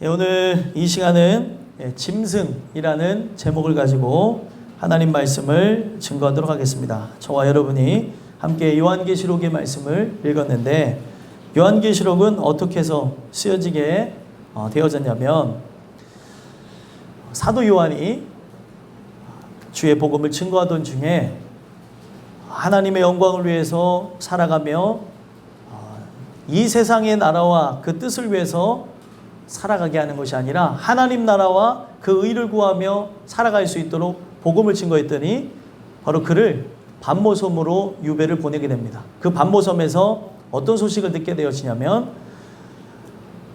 오늘 이 시간은 짐승이라는 제목을 가지고 하나님 말씀을 증거하도록 하겠습니다. 저와 여러분이 함께 요한계시록의 말씀을 읽었는데, 요한계시록은 어떻게 해서 쓰여지게 되어졌냐면, 사도 요한이 주의 복음을 증거하던 중에 하나님의 영광을 위해서 살아가며 이 세상의 나라와 그 뜻을 위해서 살아가게 하는 것이 아니라 하나님 나라와 그 의를 구하며 살아갈 수 있도록 복음을 증거했더니 바로 그를 반모섬으로 유배를 보내게 됩니다. 그 반모섬에서 어떤 소식을 듣게 되었냐면,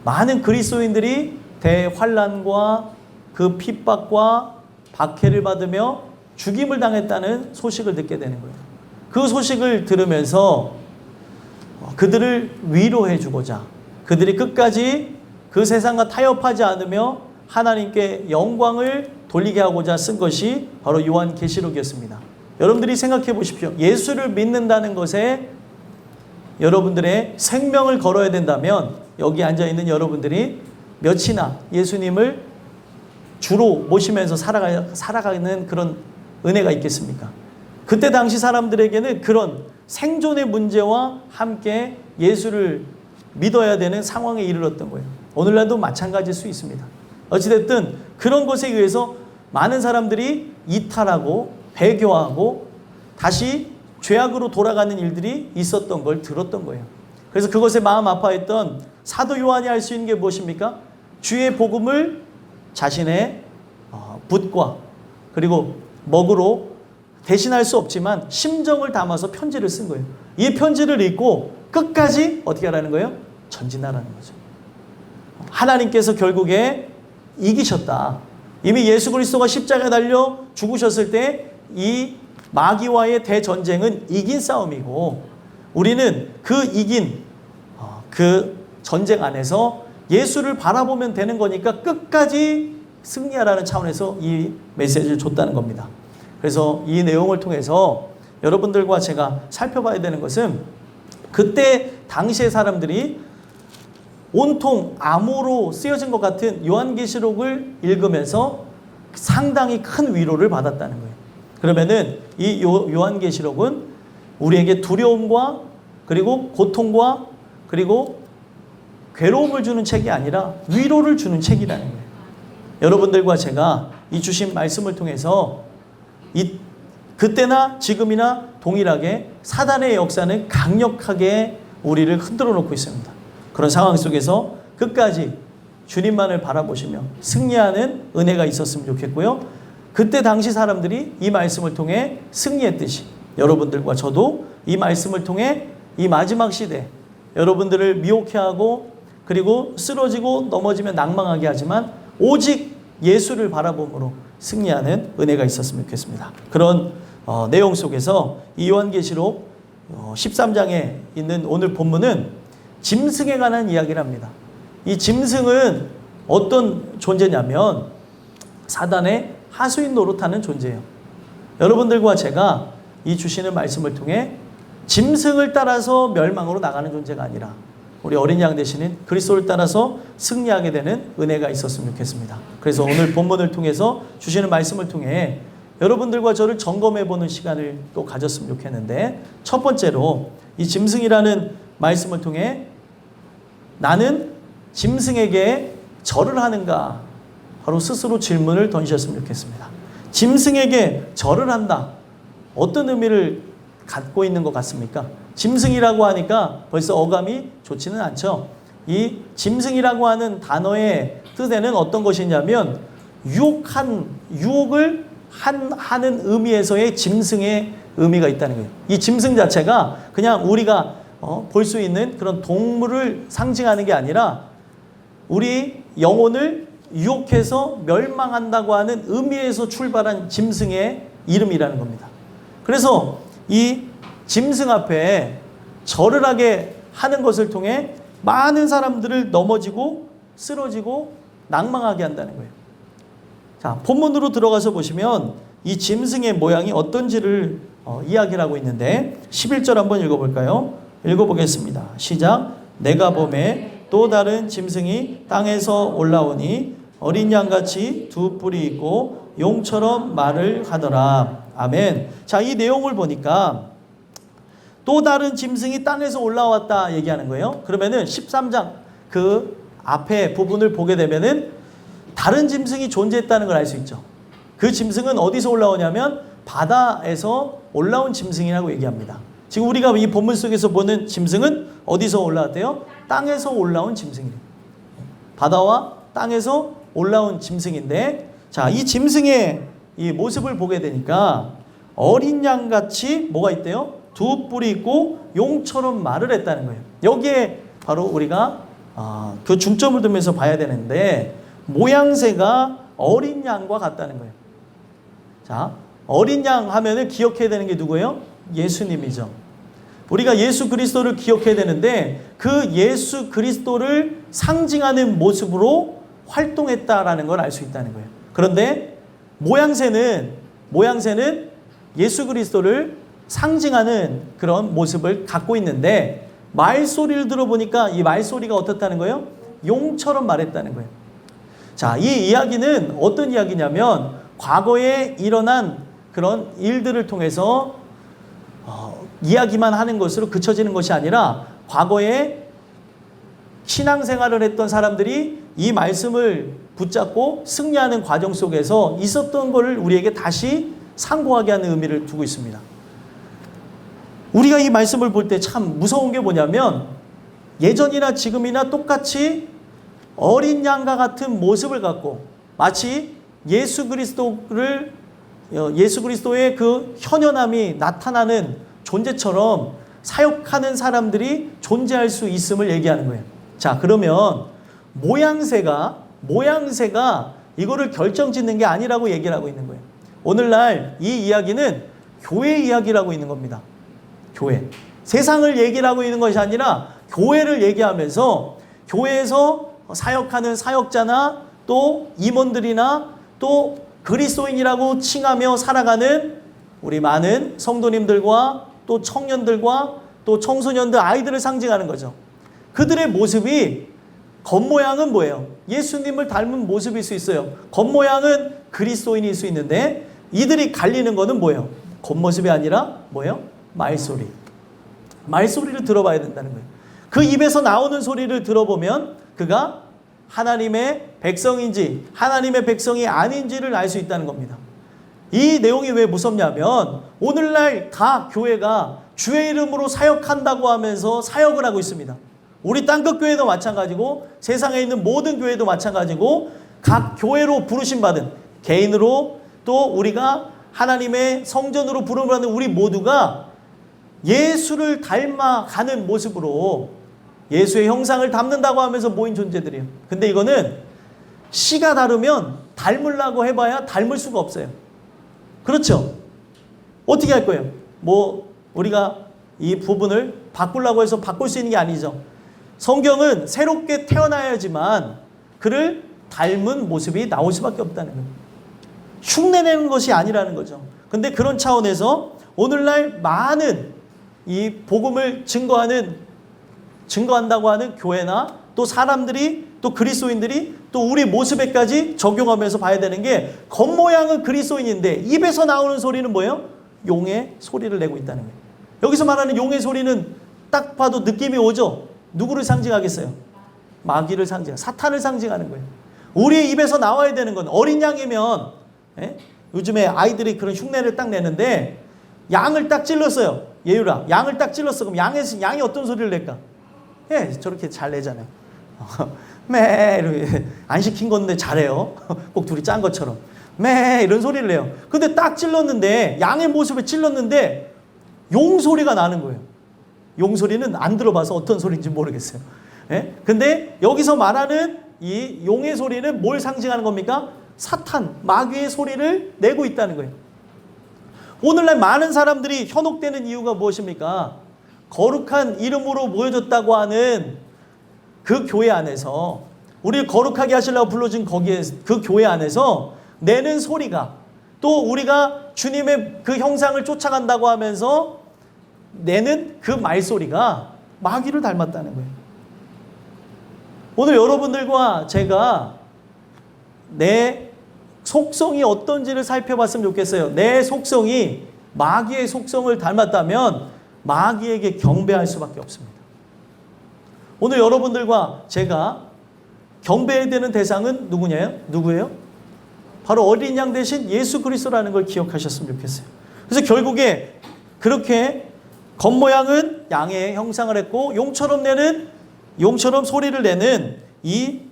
많은 그리스도인들이 대환난과 그 핍박과 박해를 받으며 죽임을 당했다는 소식을 듣게 되는 거예요. 그 소식을 들으면서 그들을 위로해 주고자, 그들이 끝까지 그 세상과 타협하지 않으며 하나님께 영광을 돌리게 하고자 쓴 것이 바로 요한계시록이었습니다. 여러분들이 생각해 보십시오. 예수를 믿는다는 것에 여러분들의 생명을 걸어야 된다면, 여기 앉아있는 여러분들이 몇이나 예수님을 주로 모시면서 살아가는 그런 은혜가 있겠습니까? 그때 당시 사람들에게는 그런 생존의 문제와 함께 예수를 믿어야 되는 상황에 이르렀던 거예요. 오늘날도 마찬가지일 수 있습니다. 어찌됐든 그런 것에 의해서 많은 사람들이 이탈하고 배교하고 다시 죄악으로 돌아가는 일들이 있었던 걸 들었던 거예요. 그래서 그것에 마음 아파했던 사도 요한이 할 수 있는 게 무엇입니까? 주의 복음을 자신의 붓과 그리고 먹으로 대신할 수 없지만 심정을 담아서 편지를 쓴 거예요. 이 편지를 읽고 끝까지 어떻게 하라는 거예요? 전진하라는 거죠. 하나님께서 결국에 이기셨다. 이미 예수 그리스도가 십자가에 달려 죽으셨을 때 이 마귀와의 대전쟁은 이긴 싸움이고, 우리는 그 이긴 그 전쟁 안에서 예수를 바라보면 되는 거니까 끝까지 승리하라는 차원에서 이 메시지를 줬다는 겁니다. 그래서 이 내용을 통해서 여러분들과 제가 살펴봐야 되는 것은, 그때 당시의 사람들이 온통 암호로 쓰여진 것 같은 요한계시록을 읽으면서 상당히 큰 위로를 받았다는 거예요. 그러면은 이 요한계시록은 우리에게 두려움과 그리고 고통과 그리고 괴로움을 주는 책이 아니라 위로를 주는 책이라는 거예요. 여러분들과 제가 이 주신 말씀을 통해서 그때나 지금이나 동일하게 사단의 역사는 강력하게 우리를 흔들어 놓고 있습니다. 그런 상황 속에서 끝까지 주님만을 바라보시며 승리하는 은혜가 있었으면 좋겠고요. 그때 당시 사람들이 이 말씀을 통해 승리했듯이 여러분들과 저도 이 말씀을 통해 이 마지막 시대 여러분들을 미혹해하고 그리고 쓰러지고 넘어지면 낭망하게 하지만 오직 예수를 바라봄으로 승리하는 은혜가 있었으면 좋겠습니다. 그런 내용 속에서 이 요한계시록 13장에 있는 오늘 본문은 짐승에 관한 이야기를 합니다. 이 짐승은 어떤 존재냐면 사단의 하수인 노릇하는 존재예요. 여러분들과 제가 이 주시는 말씀을 통해 짐승을 따라서 멸망으로 나가는 존재가 아니라 우리 어린 양 되시는 그리스도를 따라서 승리하게 되는 은혜가 있었으면 좋겠습니다. 그래서 오늘 본문을 통해서 주시는 말씀을 통해 여러분들과 저를 점검해보는 시간을 또 가졌으면 좋겠는데, 첫 번째로 이 짐승이라는 말씀을 통해 나는 짐승에게 절을 하는가? 바로 스스로 질문을 던지셨으면 좋겠습니다. 짐승에게 절을 한다. 어떤 의미를 갖고 있는 것 같습니까? 짐승이라고 하니까 벌써 어감이 좋지는 않죠. 이 짐승이라고 하는 단어의 뜻에는 어떤 것이냐면 유혹을 하는 의미에서의 짐승의 의미가 있다는 거예요. 이 짐승 자체가 그냥 우리가 볼 수 있는 그런 동물을 상징하는 게 아니라 우리 영혼을 유혹해서 멸망한다고 하는 의미에서 출발한 짐승의 이름이라는 겁니다. 그래서 이 짐승 앞에 절을 하게 하는 것을 통해 많은 사람들을 넘어지고 쓰러지고 낭망하게 한다는 거예요. 자, 본문으로 들어가서 보시면 이 짐승의 모양이 어떤지를 이야기를 하고 있는데 11절 한번 읽어볼까요? 읽어보겠습니다. 시작. 내가 보매 또 다른 짐승이 땅에서 올라오니 어린 양같이 두 뿔이 있고 용처럼 말을 하더라. 아멘. 자, 이 내용을 보니까 또 다른 짐승이 땅에서 올라왔다 얘기하는 거예요. 그러면은 13장 그 앞에 부분을 보게 되면은 다른 짐승이 존재했다는 걸 알 수 있죠. 그 짐승은 어디서 올라오냐면 바다에서 올라온 짐승이라고 얘기합니다. 지금 우리가 이 본문 속에서 보는 짐승은 어디서 올라왔대요? 땅에서 올라온 짐승이에요. 바다와 땅에서 올라온 짐승인데, 자, 이 짐승의 이 모습을 보게 되니까 어린 양같이 뭐가 있대요? 두 뿔이 있고 용처럼 말을 했다는 거예요. 여기에 바로 우리가 그 중점을 두면서 봐야 되는데, 모양새가 어린 양과 같다는 거예요. 자, 어린 양 하면은 기억해야 되는 게 누구예요? 예수님이죠. 우리가 예수 그리스도를 기억해야 되는데, 그 예수 그리스도를 상징하는 모습으로 활동했다라는 걸 알 수 있다는 거예요. 그런데 모양새는 예수 그리스도를 상징하는 그런 모습을 갖고 있는데, 말소리를 들어보니까 이 말소리가 어떻다는 거예요? 용처럼 말했다는 거예요. 자, 이 이야기는 어떤 이야기냐면 과거에 일어난 그런 일들을 통해서 이야기만 하는 것으로 그쳐지는 것이 아니라, 과거에 신앙생활을 했던 사람들이 이 말씀을 붙잡고 승리하는 과정 속에서 있었던 것을 우리에게 다시 상고하게 하는 의미를 두고 있습니다. 우리가 이 말씀을 볼 때 참 무서운 게 뭐냐면, 예전이나 지금이나 똑같이 어린 양과 같은 모습을 갖고 마치 예수 그리스도의 그 현현함이 나타나는 존재처럼 사역하는 사람들이 존재할 수 있음을 얘기하는 거예요. 자, 그러면 모양새가 이거를 결정짓는 게 아니라고 얘기를 하고 있는 거예요. 오늘날 이 이야기는 교회 이야기라고 있는 겁니다. 교회. 세상을 얘기를 하고 있는 것이 아니라 교회를 얘기하면서, 교회에서 사역하는 사역자나 또 임원들이나 또 그리스도인이라고 칭하며 살아가는 우리 많은 성도님들과 또 청년들과 또 청소년들, 아이들을 상징하는 거죠. 그들의 모습이 겉모양은 뭐예요? 예수님을 닮은 모습일 수 있어요. 겉모양은 그리스도인일 수 있는데, 이들이 갈리는 거는 뭐예요? 겉모습이 아니라 뭐예요? 말소리를 들어봐야 된다는 거예요. 그 입에서 나오는 소리를 들어보면 그가 하나님의 백성인지 하나님의 백성이 아닌지를 알 수 있다는 겁니다. 이 내용이 왜 무섭냐면, 오늘날 각 교회가 주의 이름으로 사역한다고 하면서 사역을 하고 있습니다. 우리 땅끝 교회도 마찬가지고 세상에 있는 모든 교회도 마찬가지고, 각 교회로 부르심받은 개인으로 또 우리가 하나님의 성전으로 부름을 받는 우리 모두가 예수를 닮아가는 모습으로 예수의 형상을 담는다고 하면서 모인 존재들이에요. 근데 이거는 씨가 다르면 닮으려고 해봐야 닮을 수가 없어요. 그렇죠? 어떻게 할 거예요? 우리가 이 부분을 바꾸려고 해서 바꿀 수 있는 게 아니죠. 성경은 새롭게 태어나야지만 그를 닮은 모습이 나올 수밖에 없다는 거예요. 흉내내는 것이 아니라는 거죠. 근데 그런 차원에서 오늘날 많은 이 복음을 증거한다고 하는 교회나 또 사람들이, 또 그리스도인들이 또 우리 모습에까지 적용하면서 봐야 되는 게, 겉모양은 그리스도인인데 입에서 나오는 소리는 뭐예요? 용의 소리를 내고 있다는 거예요. 여기서 말하는 용의 소리는 딱 봐도 느낌이 오죠? 누구를 상징하겠어요? 마귀를 사탄을 상징하는 거예요. 우리의 입에서 나와야 되는 건, 어린 양이면, 요즘에 아이들이 그런 흉내를 딱 내는데, 양을 딱 찔렀어요. 예유라, 양을 딱 찔렀어. 그럼 양이 어떤 소리를 낼까? 저렇게 잘 내잖아요. 매, 안 시킨 건데 잘해요. 꼭 둘이 짠 것처럼. 매, 이런 소리를 내요. 근데 딱 찔렀는데, 양의 모습에 찔렀는데, 용 소리가 나는 거예요. 용 소리는 안 들어봐서 어떤 소리인지 모르겠어요. 근데 여기서 말하는 이 용의 소리는 뭘 상징하는 겁니까? 사탄, 마귀의 소리를 내고 있다는 거예요. 오늘날 많은 사람들이 현혹되는 이유가 무엇입니까? 거룩한 이름으로 모여졌다고 하는 그 교회 안에서, 우리를 거룩하게 하시려고 불러준 거기에, 그 교회 안에서 내는 소리가, 또 우리가 주님의 그 형상을 쫓아간다고 하면서 내는 그 말소리가 마귀를 닮았다는 거예요. 오늘 여러분들과 제가 내 속성이 어떤지를 살펴봤으면 좋겠어요. 내 속성이 마귀의 속성을 닮았다면 마귀에게 경배할 수밖에 없습니다. 오늘 여러분들과 제가 경배해야 되는 대상은 누구예요? 바로 어린 양 대신 예수 그리스도라는 걸 기억하셨으면 좋겠어요. 그래서 결국에 그렇게 겉모양은 양의 형상을 했고 용처럼 소리를 내는 이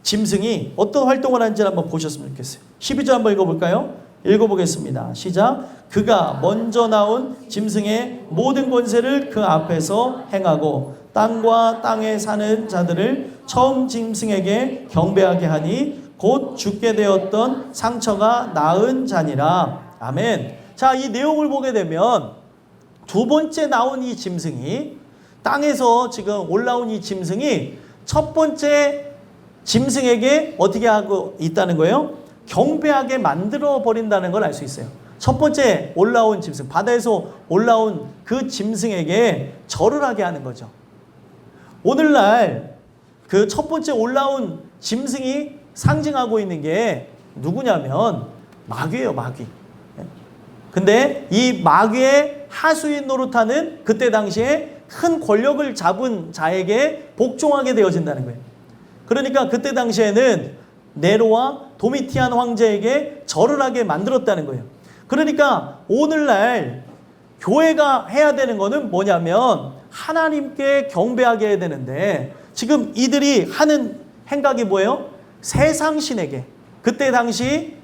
짐승이 어떤 활동을 하는지 한번 보셨으면 좋겠어요. 12절 한번 읽어볼까요? 읽어보겠습니다. 시작. 그가 먼저 나온 짐승의 모든 권세를 그 앞에서 행하고 땅과 땅에 사는 자들을 처음 짐승에게 경배하게 하니 곧 죽게 되었던 상처가 나은 자니라. 아멘. 자, 이 내용을 보게 되면 두 번째 나온 이 짐승이 땅에서 지금 올라온 이 짐승이 첫 번째 짐승에게 어떻게 하고 있다는 거예요? 경배하게 만들어 버린다는 걸 알 수 있어요. 첫 번째 올라온 짐승, 바다에서 올라온 그 짐승에게 절을 하게 하는 거죠. 오늘날 그 첫 번째 올라온 짐승이 상징하고 있는 게 누구냐면 마귀예요, 마귀. 근데 이 마귀의 하수인 노릇하는 그때 당시에 큰 권력을 잡은 자에게 복종하게 되어진다는 거예요. 그러니까 그때 당시에는 네로와 도미티안 황제에게 절을 하게 만들었다는 거예요. 그러니까 오늘날 교회가 해야 되는 거는 뭐냐면 하나님께 경배하게 해야 되는데 지금 이들이 하는 행각이 뭐예요? 세상신에게, 그때 당시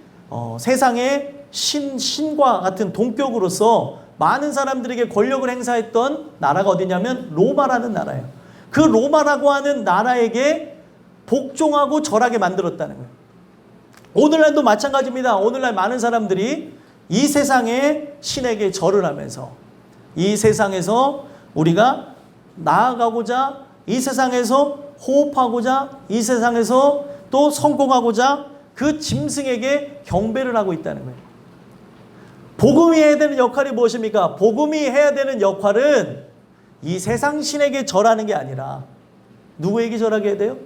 세상의 신과 같은 동격으로서 많은 사람들에게 권력을 행사했던 나라가 어디냐면 로마라는 나라예요. 그 로마라고 하는 나라에게 복종하고 절하게 만들었다는 거예요. 오늘날도 마찬가지입니다. 오늘날 많은 사람들이 이 세상의 신에게 절을 하면서 이 세상에서 우리가 나아가고자, 이 세상에서 호흡하고자, 이 세상에서 또 성공하고자 그 짐승에게 경배를 하고 있다는 거예요. 복음이 해야 되는 역할이 무엇입니까? 복음이 해야 되는 역할은 이 세상 신에게 절하는 게 아니라 누구에게 절하게 해야 돼요?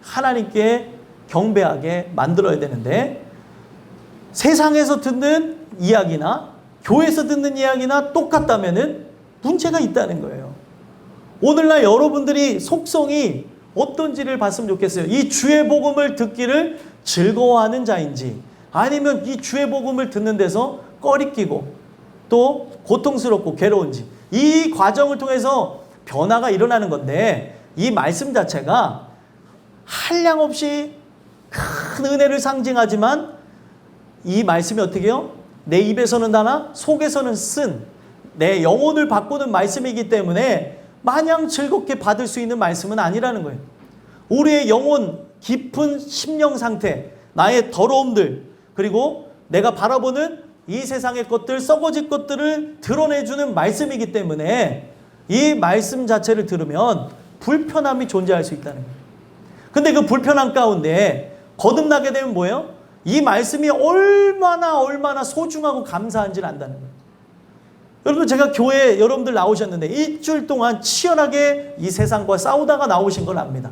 하나님께 경배하게 만들어야 되는데 세상에서 듣는 이야기나 교회에서 듣는 이야기나 똑같다면은 문제가 있다는 거예요. 오늘날 여러분들이 속성이 어떤지를 봤으면 좋겠어요. 이 주의 복음을 듣기를 즐거워하는 자인지 아니면 이 주의 복음을 듣는 데서 꺼리끼고 또 고통스럽고 괴로운지 이 과정을 통해서 변화가 일어나는 건데 이 말씀 자체가 한량없이 큰 은혜를 상징하지만 이 말씀이 어떻게 해요? 내 입에서는 다나 속에서는 쓴 내 영혼을 바꾸는 말씀이기 때문에 마냥 즐겁게 받을 수 있는 말씀은 아니라는 거예요. 우리의 영혼 깊은 심령 상태, 나의 더러움들, 그리고 내가 바라보는 이 세상의 것들, 썩어질 것들을 드러내주는 말씀이기 때문에 이 말씀 자체를 들으면 불편함이 존재할 수 있다는 거예요. 근데 그 불편함 가운데 거듭나게 되면 뭐예요? 이 말씀이 얼마나 소중하고 감사한지를 안다는 거예요. 여러분, 제가 교회에 여러분들 나오셨는데 일주일 동안 치열하게 이 세상과 싸우다가 나오신 걸 압니다.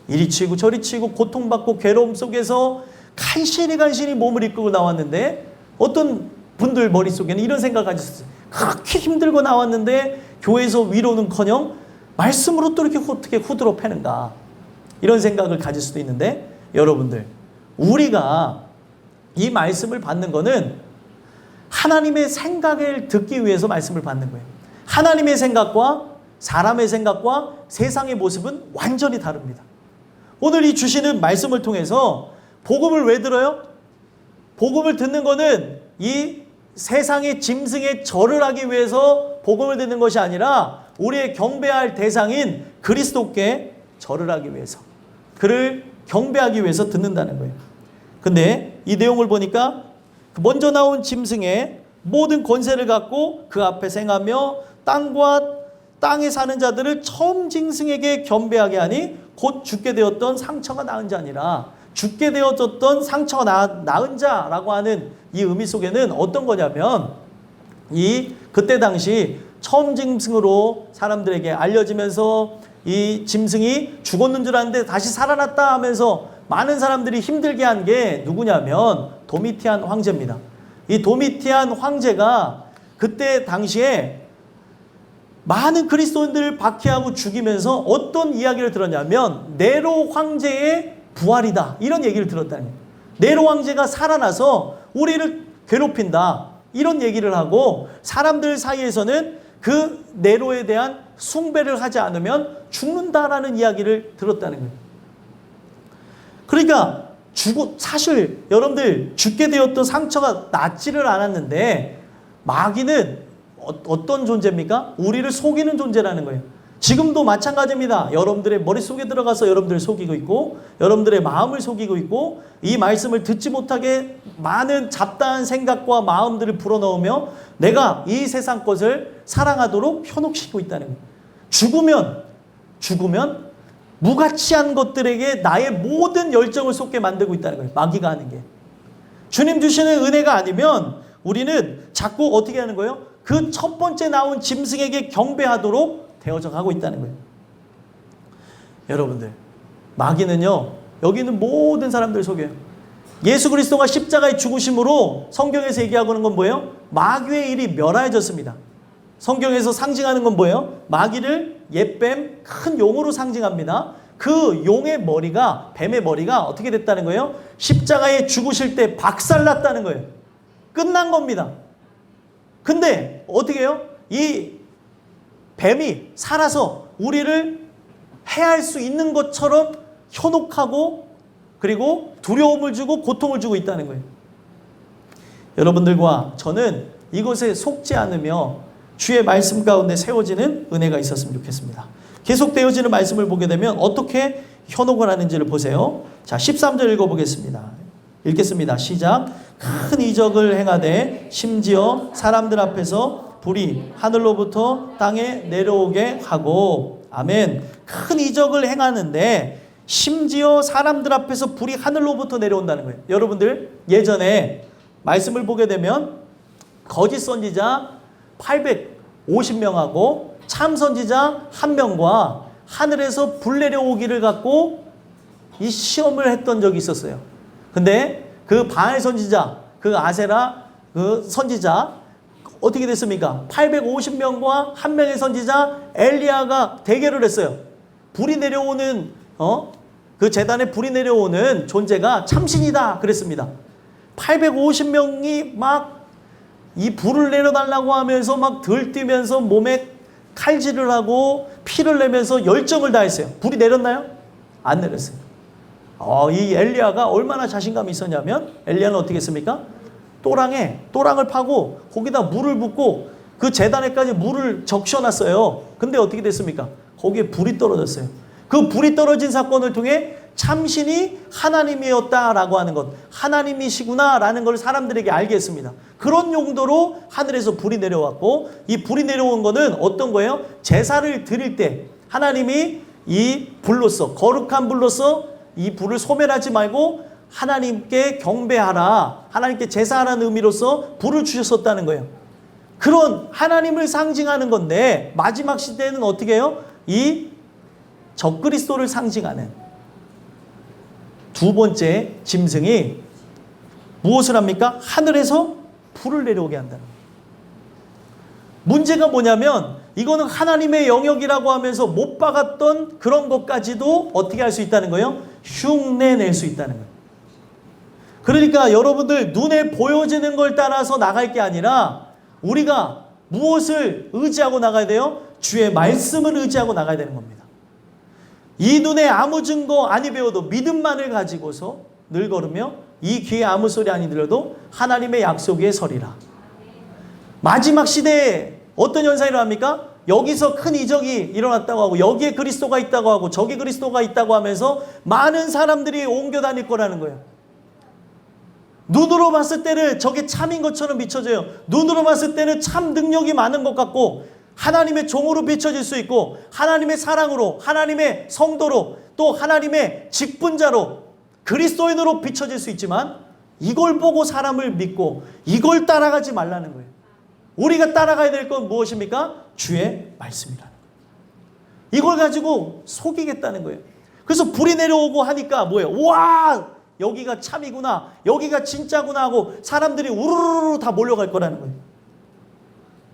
이리 치고 저리 치고 고통받고 괴로움 속에서 간신히 몸을 이끌고 나왔는데 어떤 분들 머릿속에는 이런 생각을 가졌어요. 그렇게 힘들고 나왔는데 교회에서 위로는커녕 말씀으로 또 이렇게 어떻게 후드로 패는가, 이런 생각을 가질 수도 있는데 여러분들, 우리가 이 말씀을 받는 거는 하나님의 생각을 듣기 위해서 말씀을 받는 거예요. 하나님의 생각과 사람의 생각과 세상의 모습은 완전히 다릅니다. 오늘 이 주시는 말씀을 통해서 복음을 왜 들어요? 복음을 듣는 거는 이 세상의 짐승에 절을 하기 위해서 복음을 듣는 것이 아니라 우리의 경배할 대상인 그리스도께 절을 하기 위해서, 그를 경배하기 위해서 듣는다는 거예요. 근데 이 내용을 보니까 먼저 나온 짐승의 모든 권세를 갖고 그 앞에 행하며 땅과 땅에 사는 자들을 처음 짐승에게 경배하게 하니 곧 죽게 되었던 상처가 나은 자니라. 죽게 되어졌던 상처가 나은 자라고 하는 이 의미 속에는 어떤 거냐면 그때 당시 처음 짐승으로 사람들에게 알려지면서 이 짐승이 죽었는 줄 알았는데 다시 살아났다 하면서 많은 사람들이 힘들게 한 게 누구냐면 도미티안 황제입니다. 이 도미티안 황제가 그때 당시에 많은 그리스도인들을 박해하고 죽이면서 어떤 이야기를 들었냐면 네로 황제의 부활이다, 이런 얘기를 들었다는 거예요. 네로 황제가 살아나서 우리를 괴롭힌다, 이런 얘기를 하고 사람들 사이에서는 그 네로에 대한 숭배를 하지 않으면 죽는다라는 이야기를 들었다는 거예요. 그러니까 사실 여러분들 죽게 되었던 상처가 낫지를 않았는데 마귀는 어떤 존재입니까? 우리를 속이는 존재라는 거예요. 지금도 마찬가지입니다. 여러분들의 머릿속에 들어가서 여러분들을 속이고 있고 여러분들의 마음을 속이고 있고 이 말씀을 듣지 못하게 많은 잡다한 생각과 마음들을 불어넣으며 내가 이 세상 것을 사랑하도록 현혹시키고 있다는 거예요. 죽으면 무가치한 것들에게 나의 모든 열정을 쏟게 만들고 있다는 거예요. 마귀가 하는 게. 주님 주시는 은혜가 아니면 우리는 자꾸 어떻게 하는 거예요? 그 첫 번째 나온 짐승에게 경배하도록 되어져 가고 있다는 거예요. 여러분들, 마귀는요, 여기 있는 모든 사람들 속여요. 예수 그리스도가 십자가의 죽으심으로 성경에서 얘기하고 있는 건 뭐예요? 마귀의 일이 멸하여졌습니다. 성경에서 상징하는 건 뭐예요? 마귀를 옛뱀, 큰 용으로 상징합니다. 그 용의 머리가, 뱀의 머리가 어떻게 됐다는 거예요? 십자가에 죽으실 때 박살났다는 거예요. 끝난 겁니다. 근데 어떻게 해요? 이 뱀이 살아서 우리를 해할 수 있는 것처럼 현혹하고 그리고 두려움을 주고 고통을 주고 있다는 거예요. 여러분들과 저는 이것에 속지 않으며 주의 말씀 가운데 세워지는 은혜가 있었으면 좋겠습니다. 계속되어지는 말씀을 보게 되면 어떻게 현혹을 하는지를 보세요. 자, 13절 읽어보겠습니다. 읽겠습니다. 시작. 큰 이적을 행하되 심지어 사람들 앞에서 불이 하늘로부터 땅에 내려오게 하고, 아멘. 큰 이적을 행하는데 심지어 사람들 앞에서 불이 하늘로부터 내려온다는 거예요. 여러분들 예전에 말씀을 보게 되면 거짓 선지자 850명하고 참 선지자 1명과 하늘에서 불 내려오기를 갖고 이 시험을 했던 적이 있었어요. 근데 그 바알 선지자, 그 아세라 그 선지자 어떻게 됐습니까? 850명과 1명의 선지자 엘리야가 대결을 했어요. 불이 내려오는 그 제단에 불이 내려오는 존재가 참신이다 그랬습니다. 850명이 막 이 불을 내려달라고 하면서 막 들뛰면서 몸에 칼질을 하고 피를 내면서 열정을 다했어요. 불이 내렸나요? 안 내렸어요. 이 엘리야가 얼마나 자신감이 있었냐면 엘리야는 어떻게 했습니까? 또랑을 파고 거기다 물을 붓고 그 제단에까지 물을 적셔놨어요. 근데 어떻게 됐습니까? 거기에 불이 떨어졌어요. 그 불이 떨어진 사건을 통해 참신이 하나님이었다라고 하는 것, 하나님이시구나라는 걸 사람들에게 알게 했습니다. 그런 용도로 하늘에서 불이 내려왔고, 이 불이 내려온 거는 어떤 거예요? 제사를 드릴 때 하나님이 이 불로서, 거룩한 불로서 이 불을 소멸하지 말고 하나님께 경배하라, 하나님께 제사하라는 의미로서 불을 주셨었다는 거예요. 그런 하나님을 상징하는 건데 마지막 시대에는 어떻게 해요? 이 적그리스도를 상징하는 두 번째 짐승이 무엇을 합니까? 하늘에서 불을 내려오게 한다는 거예요. 문제가 뭐냐면 이거는 하나님의 영역이라고 하면서 못 박았던 그런 것까지도 어떻게 할 수 있다는 거예요? 흉내낼 수 있다는 거예요. 그러니까 여러분들 눈에 보여지는 걸 따라서 나갈 게 아니라 우리가 무엇을 의지하고 나가야 돼요? 주의 말씀을 의지하고 나가야 되는 겁니다. 이 눈에 아무 증거 아니 배워도 믿음만을 가지고서 늘 걸으며 이 귀에 아무 소리 아니 들려도 하나님의 약속 위에 서리라. 마지막 시대에 어떤 현상이 일어납니까? 여기서 큰 이적이 일어났다고 하고 여기에 그리스도가 있다고 하고 저기 그리스도가 있다고 하면서 많은 사람들이 옮겨 다닐 거라는 거예요. 눈으로 봤을 때는 저게 참인 것처럼 비춰져요. 눈으로 봤을 때는 참 능력이 많은 것 같고 하나님의 종으로 비춰질 수 있고 하나님의 사랑으로, 하나님의 성도로, 또 하나님의 직분자로, 그리스도인으로 비춰질 수 있지만 이걸 보고 사람을 믿고 이걸 따라가지 말라는 거예요. 우리가 따라가야 될 건 무엇입니까? 주의 말씀이라는 거예요. 이걸 가지고 속이겠다는 거예요. 그래서 불이 내려오고 하니까 뭐예요? 와, 여기가 참이구나, 여기가 진짜구나 하고 사람들이 우르르르 다 몰려갈 거라는 거예요.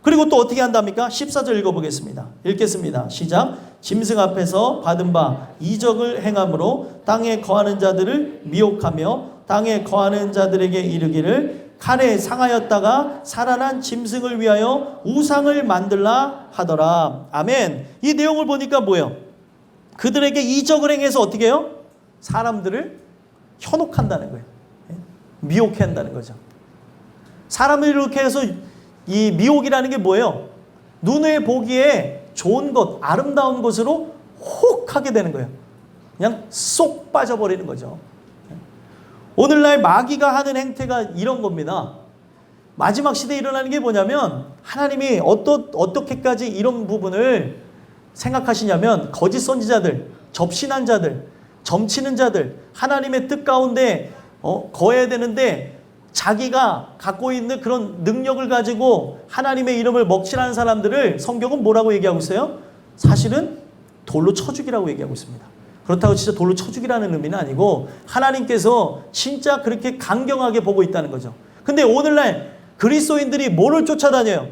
그리고 또 어떻게 한답니까? 14절 읽어보겠습니다. 읽겠습니다. 시작. 짐승 앞에서 받은 바 이적을 행함으로 땅에 거하는 자들을 미혹하며 땅에 거하는 자들에게 이르기를 칼에 상하였다가 살아난 짐승을 위하여 우상을 만들라 하더라. 아멘. 이 내용을 보니까 뭐예요? 그들에게 이적을 행해서 어떻게 해요? 사람들을 현혹한다는 거예요. 미혹해 한다는 거죠. 사람을 이렇게 해서 이 미혹이라는 게 뭐예요? 눈에 보기에 좋은 것, 아름다운 것으로 혹하게 되는 거예요. 그냥 쏙 빠져버리는 거죠. 오늘날 마귀가 하는 행태가 이런 겁니다. 마지막 시대에 일어나는 게 뭐냐면 하나님이 어떻게까지 이런 부분을 생각하시냐면 거짓 선지자들, 접신한 자들, 점치는 자들, 하나님의 뜻 가운데 거해야 되는데 자기가 갖고 있는 그런 능력을 가지고 하나님의 이름을 먹칠하는 사람들을 성경은 뭐라고 얘기하고 있어요? 사실은 돌로 쳐 죽이라고 얘기하고 있습니다. 그렇다고 진짜 돌로 쳐 죽이라는 의미는 아니고 하나님께서 진짜 그렇게 강경하게 보고 있다는 거죠. 근데 오늘날 그리스도인들이 뭐를 쫓아다녀요?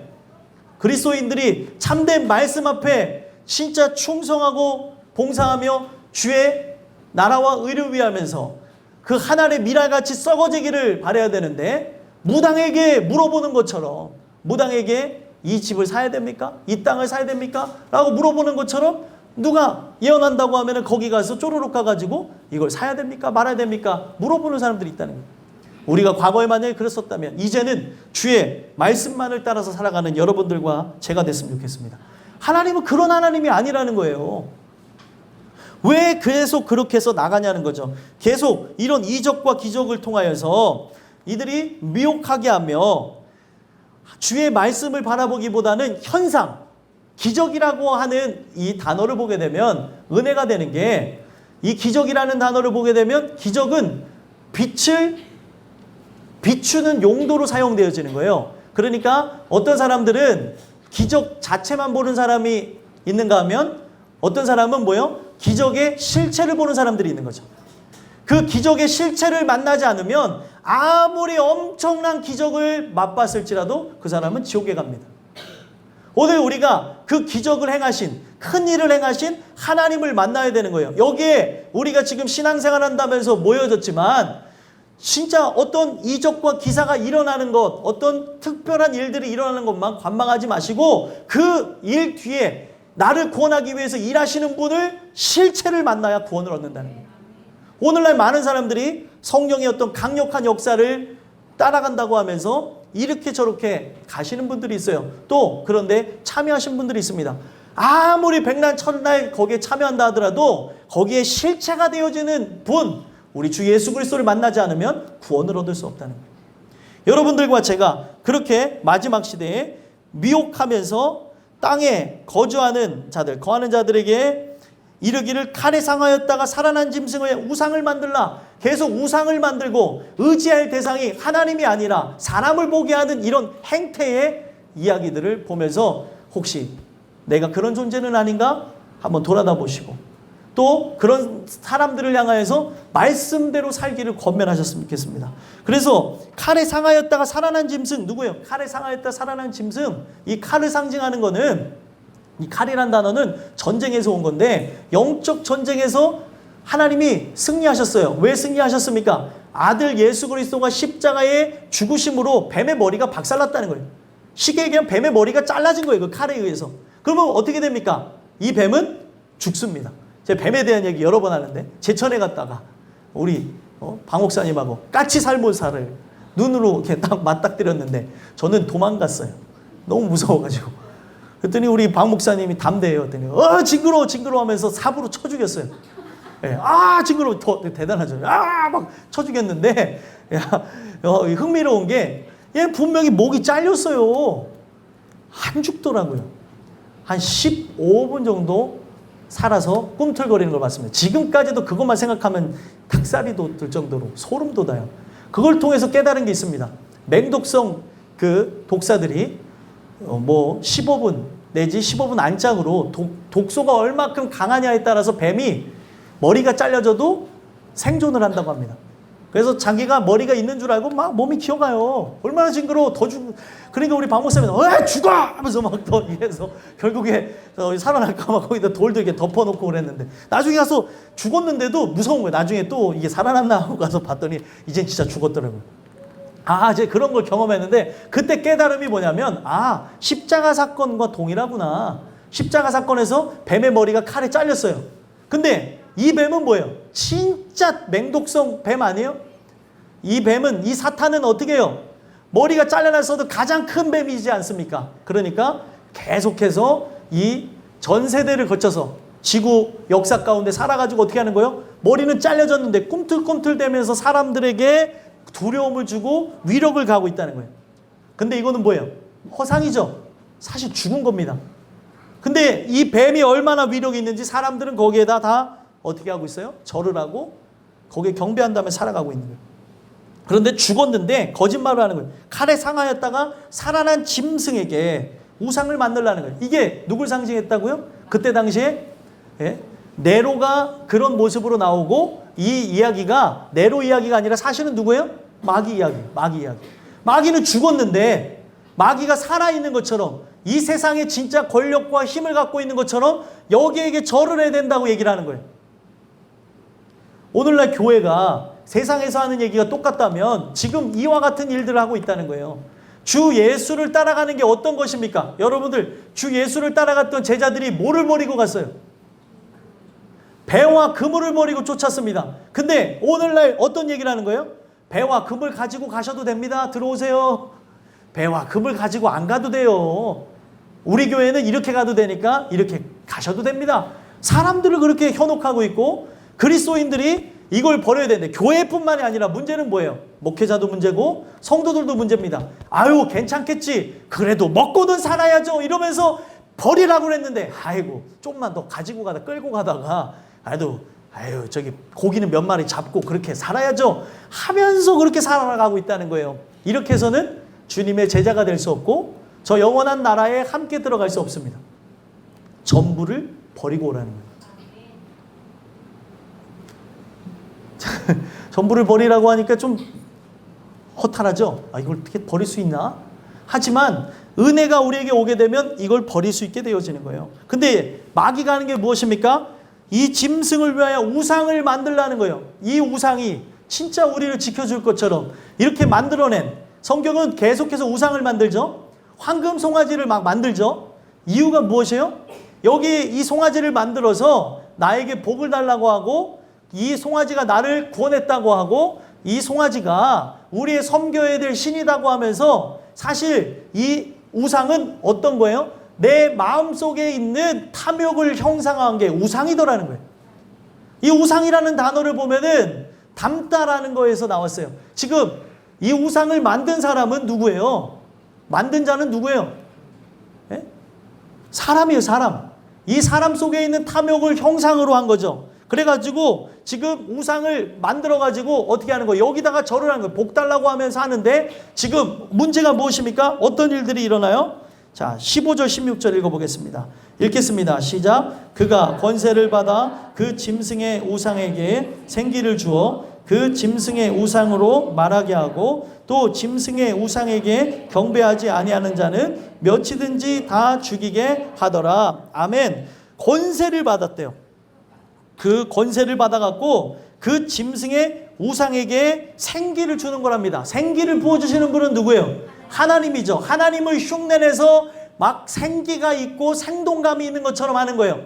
그리스도인들이 참된 말씀 앞에 진짜 충성하고 봉사하며 주의 나라와 의를 위하면서 그 하나의 밀알같이 썩어지기를 바라야 되는데 무당에게 물어보는 것처럼 무당에게 이 집을 사야 됩니까? 이 땅을 사야 됩니까? 라고 물어보는 것처럼 누가 예언한다고 하면 거기 가서 쪼르륵 가가지고 이걸 사야 됩니까? 말아야 됩니까? 물어보는 사람들이 있다는 거예요. 우리가 과거에 만약에 그랬었다면 이제는 주의 말씀만을 따라서 살아가는 여러분들과 제가 됐으면 좋겠습니다. 하나님은 그런 하나님이 아니라는 거예요. 왜 계속 그렇게 해서 나가냐는 거죠. 계속 이런 이적과 기적을 통하여서 이들이 미혹하게 하며 주의 말씀을 바라보기보다는 현상, 기적이라고 하는 이 단어를 보게 되면 은혜가 되는 게 이 기적이라는 단어를 보게 되면 기적은 빛을 비추는 용도로 사용되어지는 거예요. 그러니까 어떤 사람들은 기적 자체만 보는 사람이 있는가 하면 어떤 사람은 뭐예요? 기적의 실체를 보는 사람들이 있는 거죠. 그 기적의 실체를 만나지 않으면 아무리 엄청난 기적을 맛봤을지라도 그 사람은 지옥에 갑니다. 오늘 우리가 그 기적을 행하신, 큰 일을 행하신 하나님을 만나야 되는 거예요. 여기에 우리가 지금 신앙생활 한다면서 모여졌지만 진짜 어떤 이적과 기사가 일어나는 것, 어떤 특별한 일들이 일어나는 것만 관망하지 마시고 그 일 뒤에 나를 구원하기 위해서 일하시는 분을 실체를 만나야 구원을 얻는다는 거예요. 오늘날 많은 사람들이 성령의 어떤 강력한 역사를 따라간다고 하면서 이렇게 저렇게 가시는 분들이 있어요. 또 그런데 참여하신 분들이 있습니다. 아무리 백날 첫날 거기에 참여한다 하더라도 거기에 실체가 되어지는 분, 우리 주 예수 그리스도를 만나지 않으면 구원을 얻을 수 없다는 거예요. 여러분들과 제가 그렇게 마지막 시대에 미혹하면서 땅에 거주하는 자들, 거하는 자들에게 이르기를 칼에 상하였다가 살아난 짐승의 우상을 만들라. 계속 우상을 만들고 의지할 대상이 하나님이 아니라 사람을 보게 하는 이런 행태의 이야기들을 보면서 혹시 내가 그런 존재는 아닌가? 한번 돌아다 보시고 또 그런 사람들을 향하여서 말씀대로 살기를 권면하셨으면 좋겠습니다. 그래서 칼에 상하였다가 살아난 짐승 누구예요? 칼에 상하였다 살아난 짐승. 이 칼을 상징하는 거는 이 칼이란 단어는 전쟁에서 온 건데 영적 전쟁에서 하나님이 승리하셨어요. 왜 승리하셨습니까? 아들 예수 그리스도가 십자가의 죽으심으로 뱀의 머리가 박살났다는 거예요. 쉽게 얘기하면 뱀의 머리가 잘라진 거예요. 그 칼에 의해서. 그러면 어떻게 됩니까? 이 뱀은 죽습니다. 제가 뱀에 대한 얘기 여러 번 하는데 제천에 갔다가 우리 방 목사님하고 까치 살모사를 눈으로 이렇게 딱 맞닥뜨렸는데 저는 도망갔어요. 너무 무서워가지고. 그랬더니 우리 방 목사님이 담대해요. 그랬더니 징그러워 하면서 삽으로 쳐 죽였어요. 예, 징그러워. 더 대단하죠. 막 쳐 죽였는데 흥미로운 게 얘 분명히 목이 잘렸어요. 안 죽더라고요. 한 15분 정도 살아서 꿈틀거리는 걸 봤습니다. 지금까지도 그것만 생각하면 닭살이 돋을 정도로 소름 돋아요. 그걸 통해서 깨달은 게 있습니다. 맹독성 그 독사들이 15분 내지 15분 안짝으로 독소가 얼마큼 강하냐에 따라서 뱀이 머리가 잘려져도 생존을 한다고 합니다. 그래서 자기가 머리가 있는 줄 알고 막 몸이 기어가요. 얼마나 징그러워. 더 그러니까 우리 박 목사님은 죽어! 하면서 막 더 이래서 결국에 살아날까 막 거기다 돌도 이렇게 덮어놓고 그랬는데 나중에 가서 죽었는데도 무서운 거예요. 나중에 또 이게 살아났나 하고 가서 봤더니 이젠 진짜 죽었더라고요. 이제 그런 걸 경험했는데 그때 깨달음이 뭐냐면 십자가 사건과 동일하구나. 십자가 사건에서 뱀의 머리가 칼에 잘렸어요. 근데 이 뱀은 뭐예요? 진짜 맹독성 뱀 아니에요? 이 뱀은, 이 사탄은 어떻게 해요? 머리가 잘려났어도 가장 큰 뱀이지 않습니까? 그러니까 계속해서 이 전 세대를 거쳐서 지구 역사 가운데 살아가지고 어떻게 하는 거예요? 머리는 잘려졌는데 꿈틀꿈틀대면서 사람들에게 두려움을 주고 위력을 가하고 있다는 거예요. 근데 이거는 뭐예요? 허상이죠. 사실 죽은 겁니다. 근데 이 뱀이 얼마나 위력이 있는지 사람들은 거기에다 다 어떻게 하고 있어요? 절을 하고 거기에 경배한 다음에 살아가고 있는 거예요. 그런데 죽었는데 거짓말을 하는 거예요. 칼에 상하였다가 살아난 짐승에게 우상을 만들라는 거예요. 이게 누굴 상징했다고요? 그때 당시에 네로가 그런 모습으로 나오고 이 이야기가 네로 이야기가 아니라 사실은 누구예요? 마귀 이야기. 마귀 이야기. 마귀는 죽었는데 마귀가 살아있는 것처럼 이 세상에 진짜 권력과 힘을 갖고 있는 것처럼 여기에게 절을 해야 된다고 얘기를 하는 거예요. 오늘날 교회가 세상에서 하는 얘기가 똑같다면 지금 이와 같은 일들을 하고 있다는 거예요. 주 예수를 따라가는 게 어떤 것입니까? 여러분들 주 예수를 따라갔던 제자들이 뭐를 버리고 갔어요? 배와 그물을 버리고 쫓았습니다. 근데 오늘날 어떤 얘기를 하는 거예요? 배와 그물 가지고 가셔도 됩니다. 들어오세요. 배와 그물 가지고 안 가도 돼요. 우리 교회는 이렇게 가도 되니까 이렇게 가셔도 됩니다. 사람들을 그렇게 현혹하고 있고 그리스도인들이 이걸 버려야 되는데 교회뿐만이 아니라 문제는 뭐예요? 목회자도 문제고 성도들도 문제입니다. 괜찮겠지. 그래도 먹고는 살아야죠. 이러면서 버리라고 그랬는데 좀만 더 가지고 가다 끌고 가다가 저기 고기는 몇 마리 잡고 그렇게 살아야죠 하면서 그렇게 살아가고 있다는 거예요. 이렇게 해서는 주님의 제자가 될 수 없고 저 영원한 나라에 함께 들어갈 수 없습니다. 전부를 버리고 오라는 거예요. 전부를 버리라고 하니까 좀 허탈하죠. 이걸 어떻게 버릴 수 있나? 하지만 은혜가 우리에게 오게 되면 이걸 버릴 수 있게 되어지는 거예요. 근데 마귀가 하는 게 무엇입니까? 이 짐승을 위하여 우상을 만들라는 거예요. 이 우상이 진짜 우리를 지켜줄 것처럼 이렇게 만들어낸, 성경은 계속해서 우상을 만들죠. 황금 송아지를 막 만들죠. 이유가 무엇이에요? 여기 이 송아지를 만들어서 나에게 복을 달라고 하고 이 송아지가 나를 구원했다고 하고 이 송아지가 우리의 섬겨야 될 신이라고 하면서 사실 이 우상은 어떤 거예요? 내 마음속에 있는 탐욕을 형상화한 게 우상이더라는 거예요. 이 우상이라는 단어를 보면은 담다라는 거에서 나왔어요. 지금 이 우상을 만든 사람은 누구예요? 만든 자는 누구예요? 사람이에요, 사람. 이 사람 속에 있는 탐욕을 형상으로 한 거죠. 그래가지고 지금 우상을 만들어가지고 어떻게 하는 거예요? 여기다가 절을 하는 거예요. 복 달라고 하면서 하는데 지금 문제가 무엇입니까? 어떤 일들이 일어나요? 자, 15절 16절 읽어보겠습니다. 읽겠습니다. 시작. 그가 권세를 받아 그 짐승의 우상에게 생기를 주어 그 짐승의 우상으로 말하게 하고 또 짐승의 우상에게 경배하지 아니하는 자는 몇이든지 다 죽이게 하더라. 아멘. 권세를 받았대요. 그 권세를 받아갖고 그 짐승의 우상에게 생기를 주는 거랍니다. 생기를 부어주시는 분은 누구예요? 하나님이죠. 하나님을 흉내내서 막 생기가 있고 생동감이 있는 것처럼 하는 거예요.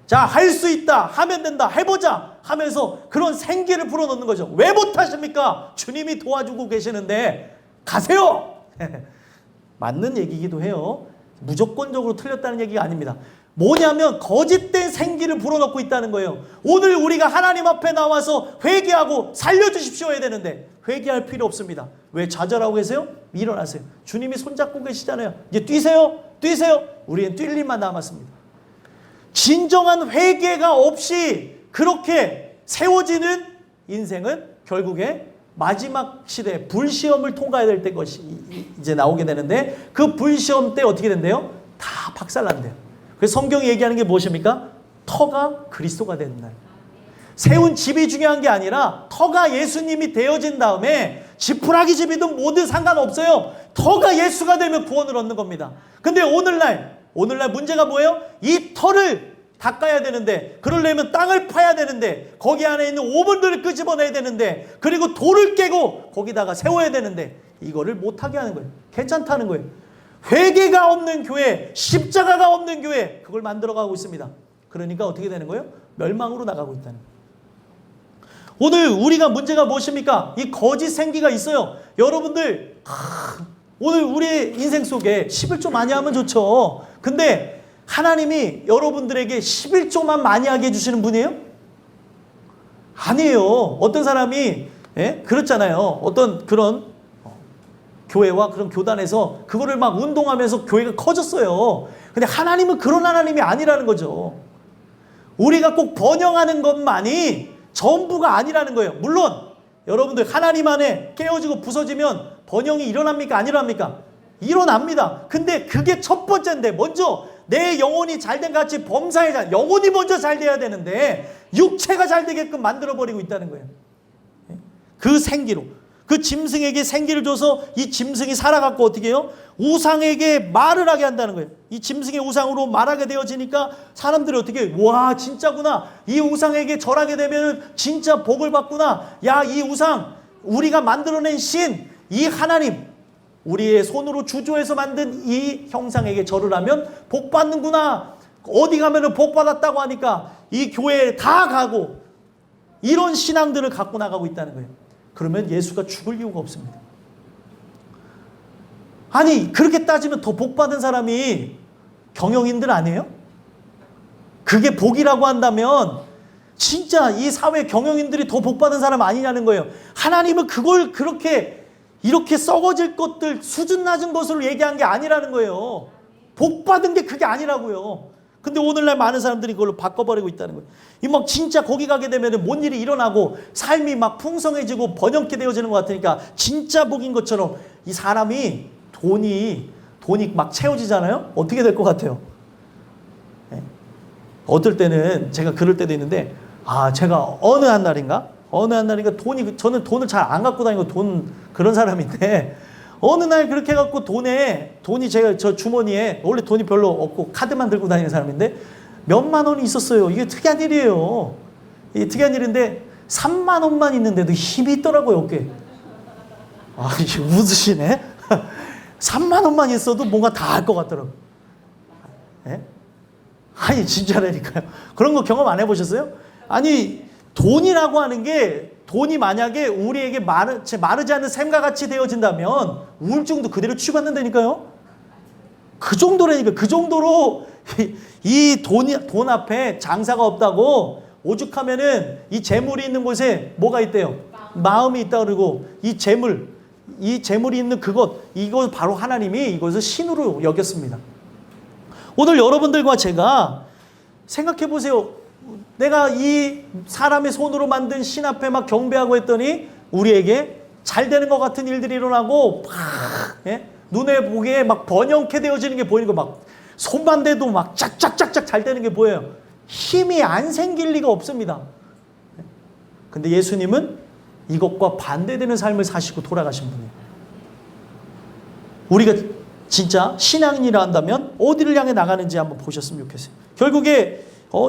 자, 할 수 있다, 하면 된다, 해보자 하면서 그런 생기를 불어넣는 거죠. 왜 못하십니까? 주님이 도와주고 계시는데 가세요. 맞는 얘기이기도 해요. 무조건적으로 틀렸다는 얘기가 아닙니다. 뭐냐면 거짓된 생기를 불어넣고 있다는 거예요. 오늘 우리가 하나님 앞에 나와서 회개하고 살려주십시오 해야 되는데 회개할 필요 없습니다. 왜 좌절하고 계세요? 일어나세요. 주님이 손잡고 계시잖아요. 이제 뛰세요. 뛰세요. 우리는 뛸 일만 남았습니다. 진정한 회개가 없이 그렇게 세워지는 인생은 결국에 마지막 시대 불시험을 통과해야 될 때 것이 이제 나오게 되는데 그 불시험 때 어떻게 된대요? 다 박살난대요. 그래서 성경이 얘기하는 게 무엇입니까? 터가 그리스도가 되는 날. 세운 집이 중요한 게 아니라 터가 예수님이 되어진 다음에 지푸라기 집이든 뭐든 상관없어요. 터가 예수가 되면 구원을 얻는 겁니다. 근데 오늘날 문제가 뭐예요? 이 터를 닦아야 되는데, 그러려면 땅을 파야 되는데, 거기 안에 있는 오븐들을 끄집어내야 되는데, 그리고 돌을 깨고 거기다가 세워야 되는데, 이거를 못하게 하는 거예요. 괜찮다는 거예요. 회개가 없는 교회, 십자가가 없는 교회, 그걸 만들어가고 있습니다. 그러니까 어떻게 되는 거예요? 멸망으로 나가고 있다는 거예요. 오늘 우리가 문제가 무엇입니까? 이 거짓 생기가 있어요. 여러분들 오늘 우리의 인생 속에 11조 많이 하면 좋죠. 근데 하나님이 여러분들에게 11조만 많이 하게 해주시는 분이에요? 아니에요. 어떤 사람이 그렇잖아요. 어떤 그런 교회와 그런 교단에서 그거를 막 운동하면서 교회가 커졌어요. 근데 하나님은 그런 하나님이 아니라는 거죠. 우리가 꼭 번영하는 것만이 전부가 아니라는 거예요. 물론 여러분들 하나님 안에 깨어지고 부서지면 번영이 일어납니까? 안 일어납니까? 일어납니다. 근데 그게 첫 번째인데, 먼저 내 영혼이 잘된 같이 범사에 영혼이 먼저 잘 돼야 되는데 육체가 잘 되게끔 만들어버리고 있다는 거예요. 그 생기로, 그 짐승에게 생기를 줘서 이 짐승이 살아갖고 어떻게 해요? 우상에게 말을 하게 한다는 거예요. 이 짐승의 우상으로 말하게 되어지니까 사람들이 어떻게 해요? 와, 진짜구나. 이 우상에게 절하게 되면 진짜 복을 받구나. 야, 이 우상, 우리가 만들어낸 신, 이 하나님, 우리의 손으로 주조해서 만든 이 형상에게 절을 하면 복 받는구나. 어디 가면은 복 받았다고 하니까 이 교회에 다 가고, 이런 신앙들을 갖고 나가고 있다는 거예요. 그러면 예수가 죽을 이유가 없습니다. 아니, 그렇게 따지면 더 복 받은 사람이 경영인들 아니에요? 그게 복이라고 한다면 진짜 이 사회 경영인들이 더 복 받은 사람 아니냐는 거예요. 하나님은 그걸 그렇게 이렇게 썩어질 것들, 수준 낮은 것으로 얘기한 게 아니라는 거예요. 복 받은 게 그게 아니라고요. 근데 오늘날 많은 사람들이 그걸로 바꿔버리고 있다는 거예요. 이 막 진짜 거기 가게 되면 뭔 일이 일어나고 삶이 막 풍성해지고 번영케 되어지는 것 같으니까 진짜 복인 것처럼 이 사람이 돈이 막 채워지잖아요. 어떻게 될 것 같아요? 네. 어떨 때는 제가 그럴 때도 있는데, 제가 어느 한 날인가 저는 돈을 잘 안 갖고 다니고 그런 사람인데, 어느 날 그렇게 해갖고 돈이 저 주머니에, 원래 돈이 별로 없고 카드만 들고 다니는 사람인데 몇만 원이 있었어요. 이게 특이한 일이에요. 이게 특이한 일인데 3만 원만 있는데도 힘이 있더라고요, 어깨에. 이게 웃으시네. 3만 원만 있어도 뭔가 다 할 것 같더라고요. 예? 아니, 진짜라니까요. 그런 거 경험 안 해보셨어요? 아니, 돈이라고 하는 게, 돈이 만약에 우리에게 마르지 않는 샘과 같이 되어진다면 우울증도 그대로 취급받는다니까요. 그 정도라니까. 그 정도로 이 돈 앞에 장사가 없다고, 오죽하면은 이 재물이 있는 곳에 뭐가 있대요? 마음이 있다 그러고, 이 재물이 있는 이거 바로 하나님이 이것을 신으로 여겼습니다. 오늘 여러분들과 제가 생각해 보세요. 내가 이 사람의 손으로 만든 신 앞에 막 경배하고 했더니 우리에게 잘 되는 것 같은 일들이 일어나고, 눈에 보기에 막 번영케 되어지는 게 보이는 거, 막 손만 대도 막 짝짝짝짝 잘 되는 게 보여요. 힘이 안 생길 리가 없습니다. 근데 예수님은 이것과 반대되는 삶을 사시고 돌아가신 분이에요. 우리가 진짜 신앙인이라 한다면 어디를 향해 나가는지 한번 보셨으면 좋겠어요. 결국에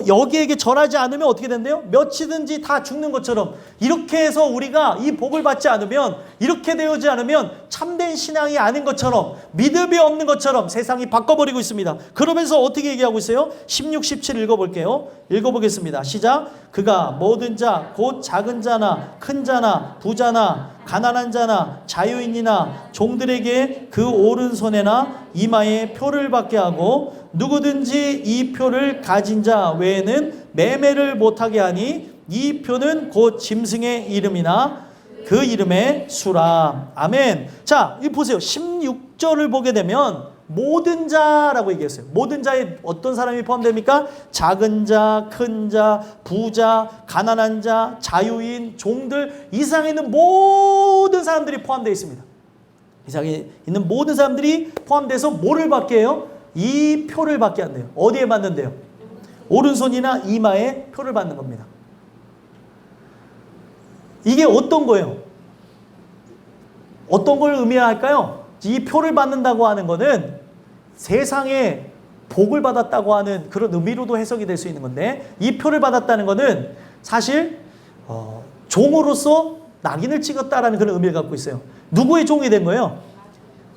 여기에게 절하지 않으면 어떻게 된대요? 며칠든지 다 죽는 것처럼, 이렇게 해서 우리가 이 복을 받지 않으면, 이렇게 되어지 않으면 참된 신앙이 아닌 것처럼, 믿음이 없는 것처럼 세상이 바꿔버리고 있습니다. 그러면서 어떻게 얘기하고 있어요? 16, 17 읽어볼게요. 읽어보겠습니다. 시작. 그가 모든 자, 곧 작은 자나 큰 자나 부자나 가난한 자나 자유인이나 종들에게 그 오른손에나 이마에 표를 받게 하고, 누구든지 이 표를 가진 자 외에는 매매를 못하게 하니, 이 표는 곧 짐승의 이름이나 그 이름의 수라. 아멘. 자, 이 보세요. 16절을 보게 되면 모든 자라고 얘기했어요. 모든 자에 어떤 사람이 포함됩니까? 작은 자, 큰 자, 부자, 가난한 자, 자유인, 종들, 이 세상에 있는 모든 사람들이 포함되어 있습니다. 이 세상에 있는 모든 사람들이 포함돼서 뭐를 받게 해요? 이 표를 받게 한대요. 어디에 받는데요? 오른손이나 이마에 표를 받는 겁니다. 이게 어떤 거예요? 어떤 걸 의미할까요? 이 표를 받는다고 하는 거는 세상에 복을 받았다고 하는 그런 의미로도 해석이 될 수 있는 건데, 이 표를 받았다는 거는 사실 종으로서 낙인을 찍었다라는 그런 의미를 갖고 있어요. 누구의 종이 된 거예요?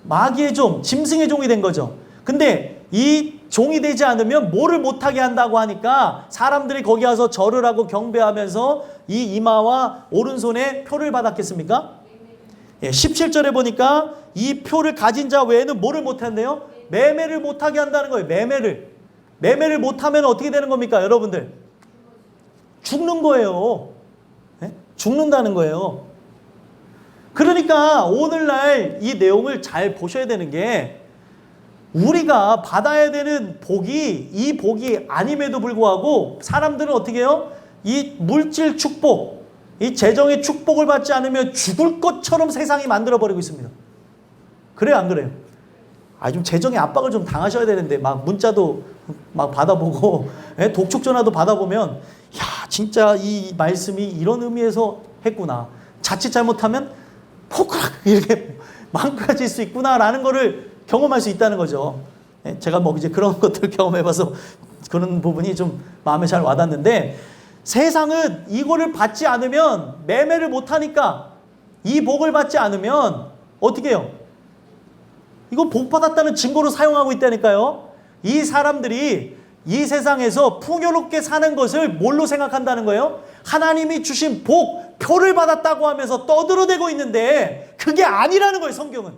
마귀의 종, 짐승의 종이 된 거죠. 근데 이 종이 되지 않으면 뭐를 못하게 한다고 하니까 사람들이 거기 와서 절을 하고 경배하면서 이 이마와 오른손에 표를 받았겠습니까? 17절에 보니까 이 표를 가진 자 외에는 뭐를 못한대요? 매매를 못하게 한다는 거예요. 매매를 못하면 어떻게 되는 겁니까? 여러분들 죽는 거예요. 죽는다는 거예요. 그러니까 오늘날 이 내용을 잘 보셔야 되는 게, 우리가 받아야 되는 복이 이 복이 아님에도 불구하고 사람들은 어떻게 해요? 이 물질 축복, 이 재정의 축복을 받지 않으면 죽을 것처럼 세상이 만들어버리고 있습니다. 그래요, 안 그래요? 좀 재정의 압박을 좀 당하셔야 되는데, 막 문자도 막 받아보고 독촉 전화도 받아보면, 야, 진짜 이 말씀이 이런 의미에서 했구나. 자칫 잘못하면 포크락 이렇게 망가질 수 있구나라는 거를 경험할 수 있다는 거죠. 제가 뭐 이제 그런 것들을 경험해봐서 그런 부분이 좀 마음에 잘 와닿는데, 세상은 이거를 받지 않으면, 매매를 못하니까 이 복을 받지 않으면 어떻게 해요? 이거 복 받았다는 증거로 사용하고 있다니까요. 이 사람들이 이 세상에서 풍요롭게 사는 것을 뭘로 생각한다는 거예요? 하나님이 주신 복, 표를 받았다고 하면서 떠들어대고 있는데 그게 아니라는 거예요, 성경은.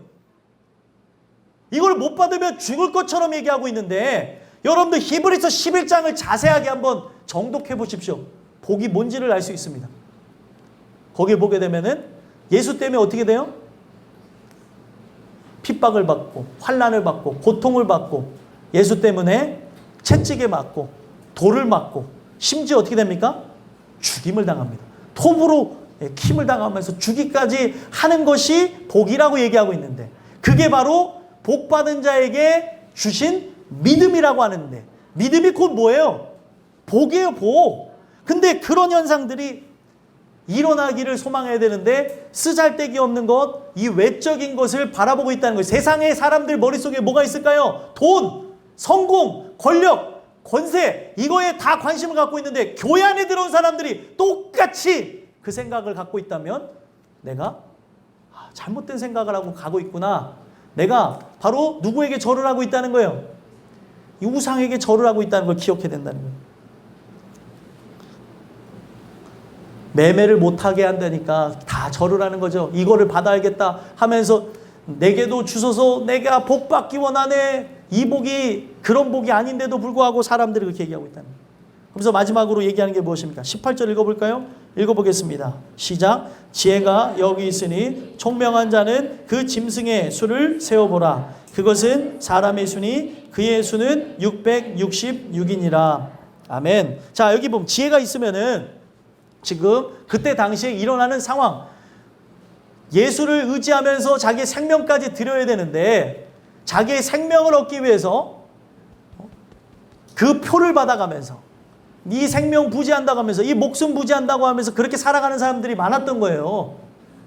이걸 못 받으면 죽을 것처럼 얘기하고 있는데, 여러분들 히브리서 11장을 자세하게 한번 정독해 보십시오. 복이 뭔지를 알 수 있습니다. 거기에 보게 되면은 예수 때문에 어떻게 돼요? 핍박을 받고 환난을 받고 고통을 받고, 예수 때문에 채찍에 맞고 돌을 맞고, 심지어 어떻게 됩니까? 죽임을 당합니다. 톱으로 킴을 당하면서 죽기까지 하는 것이 복이라고 얘기하고 있는데, 그게 바로 복받은 자에게 주신 믿음이라고 하는데, 믿음이 곧 뭐예요? 복이에요, 복. 근데 그런 현상들이 일어나기를 소망해야 되는데 쓰잘데기 없는 것, 이 외적인 것을 바라보고 있다는 거예요. 세상의 사람들 머릿속에 뭐가 있을까요? 돈, 성공, 권력, 권세, 이거에 다 관심을 갖고 있는데, 교회 안에 들어온 사람들이 똑같이 그 생각을 갖고 있다면, 내가 잘못된 생각을 하고 가고 있구나. 내가 바로 누구에게 절을 하고 있다는 거예요? 이 우상에게 절을 하고 있다는 걸 기억해야 된다는 거예요. 매매를 못하게 한다니까 다 절을 하는 거죠. 이거를 받아야겠다 하면서 내게도 주소서, 내가 복 받기 원하네. 이 복이 그런 복이 아닌데도 불구하고 사람들이 그렇게 얘기하고 있다는 거예요. 그래서 마지막으로 얘기하는 게 무엇입니까? 18절 읽어볼까요? 읽어보겠습니다. 시작. 지혜가 여기 있으니 총명한 자는 그 짐승의 수를 세어보라. 그것은 사람의 수니 그의 수는 666이니라. 아멘. 자, 여기 보면 지혜가 있으면은 지금 그때 당시에 일어나는 상황, 예수를 의지하면서 자기의 생명까지 드려야 되는데, 자기의 생명을 얻기 위해서 그 표를 받아가면서 이 생명 부지한다고 하면서, 이 목숨 부지한다고 하면서 그렇게 살아가는 사람들이 많았던 거예요.